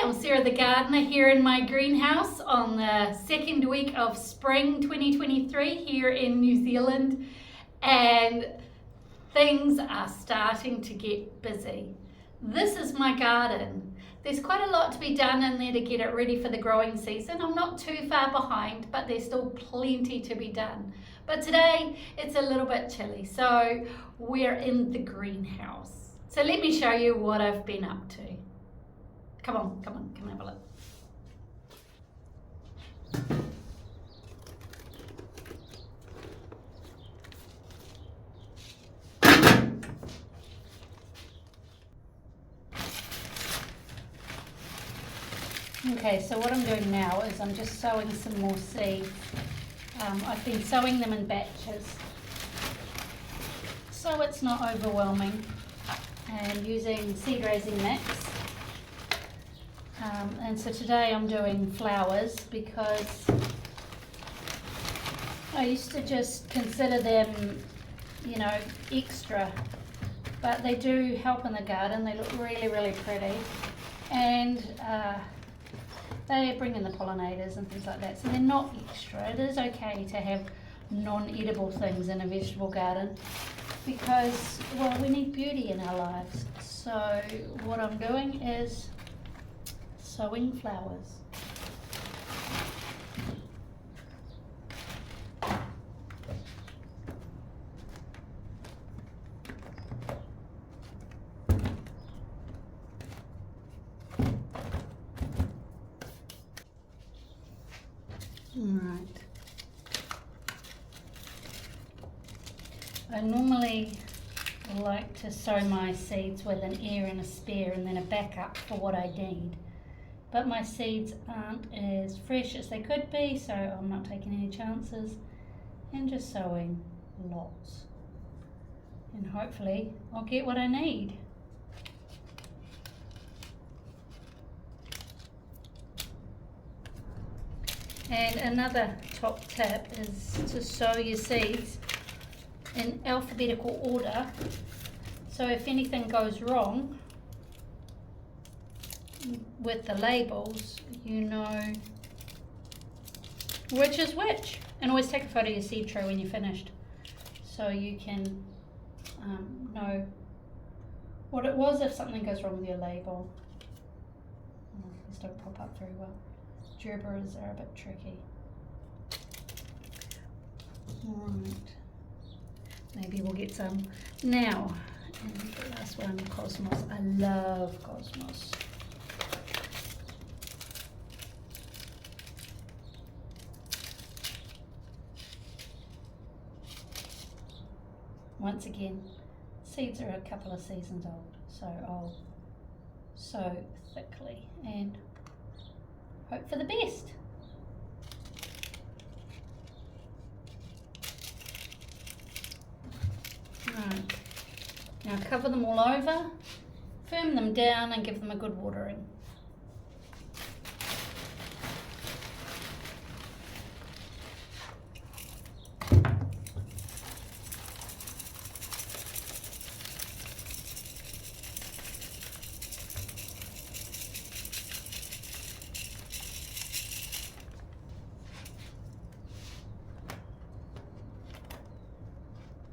I'm Sarah the gardener here in my greenhouse on the second week of spring 2023 here in New Zealand, and things are starting to get busy. This is my garden. There's quite a lot to be done in there to get it ready for the growing season. I'm not too far behind, but there's still plenty to be done. But today it's a little bit chilly, so we're in the greenhouse. So let me show you what I've been up to. Come on, come and have a look. Okay, so what I'm doing now is I'm just sowing some more seeds. I've been sowing them in batches, so it's not overwhelming, and using seed raising mix. And so today I'm doing flowers because I used to just consider them, you know, extra, but they do help in the garden. They look really, really pretty, and they bring in the pollinators and things like that, so they're not extra. It is okay to have non-edible things in a vegetable garden because, well, we need beauty in our lives. So what I'm doing is sowing flowers. Right. I normally like to sow my seeds with an ear and a spare and then a backup for what I need. But my seeds aren't as fresh as they could be, so I'm not taking any chances and just sowing lots. And hopefully I'll get what I need. And another top tip is to sow your seeds in alphabetical order, so if anything goes wrong with the labels, you know which is which. And always take a photo of your seed tray when you're finished, so you can know what it was if something goes wrong with your label. These don't pop up very well. Gerbers are a bit tricky. Right, maybe we'll get some now. And the last one, Cosmos. I love Cosmos. Once again, seeds are a couple of seasons old, so I'll sow thickly and hope for the best. Right, now cover them all over, firm them down and give them a good watering.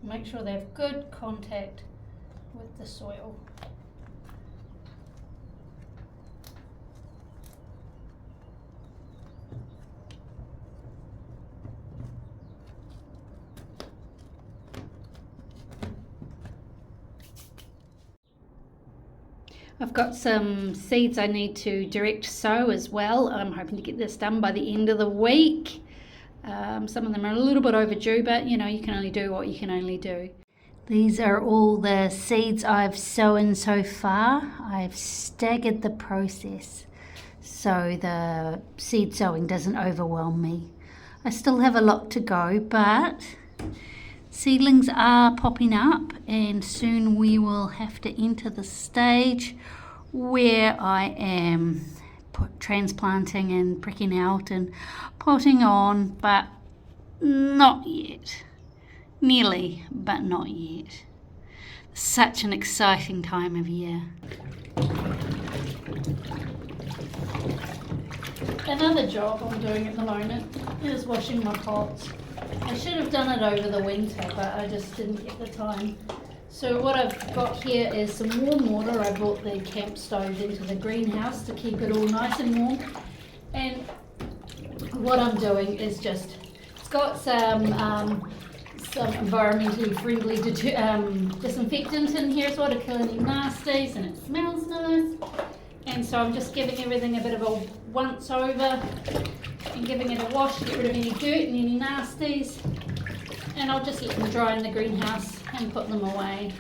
Make sure they have good contact with the soil. I've got some seeds I need to direct sow as well. I'm hoping to get this done by the end of the week. Some of them are a little bit overdue, but you know, you can only do what you can only do. These are all the seeds I've sown so far. I've staggered the process so the seed sowing doesn't overwhelm me. I still have a lot to go, but seedlings are popping up, and soon we will have to enter the stage where I am transplanting and pricking out and potting on, but not yet. Nearly, but not yet. Such an exciting time of year. another job I'm doing at the moment is washing my pots. I should have done it over the winter, but I just didn't get the time. So what I've got here is some warm water. I brought the camp stove into the greenhouse to keep it all nice and warm. And what I'm doing is just, it's got some environmentally friendly disinfectant in here as well to kill any nasties, and it smells nice. And so I'm just giving everything a bit of a once over and giving it a wash to get rid of any dirt and any nasties. And I'll just let them dry in the greenhouse and put them away.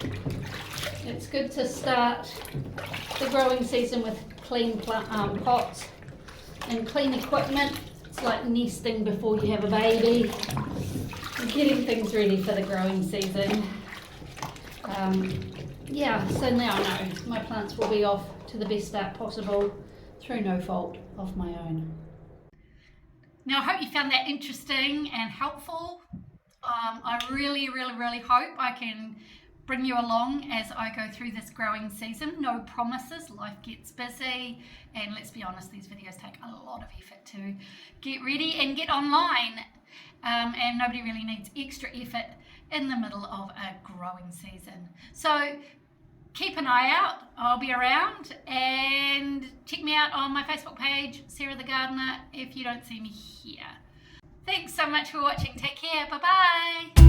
It's good to start the growing season with clean pots and clean equipment. It's like nesting before you have a baby, getting things ready for the growing season. Yeah, so now I know my plants will be off to the best start possible through no fault of my own. Now I hope you found that interesting and helpful. I really hope I can bring you along as I go through this growing season. No promises, life gets busy, and let's be honest, these videos take a lot of effort to get ready and get online, and nobody really needs extra effort in the middle of a growing season. So keep an eye out, I'll be around, and check me out on my Facebook page, Sarah the Gardener, if you don't see me here. Thanks so much for watching, take care, bye bye!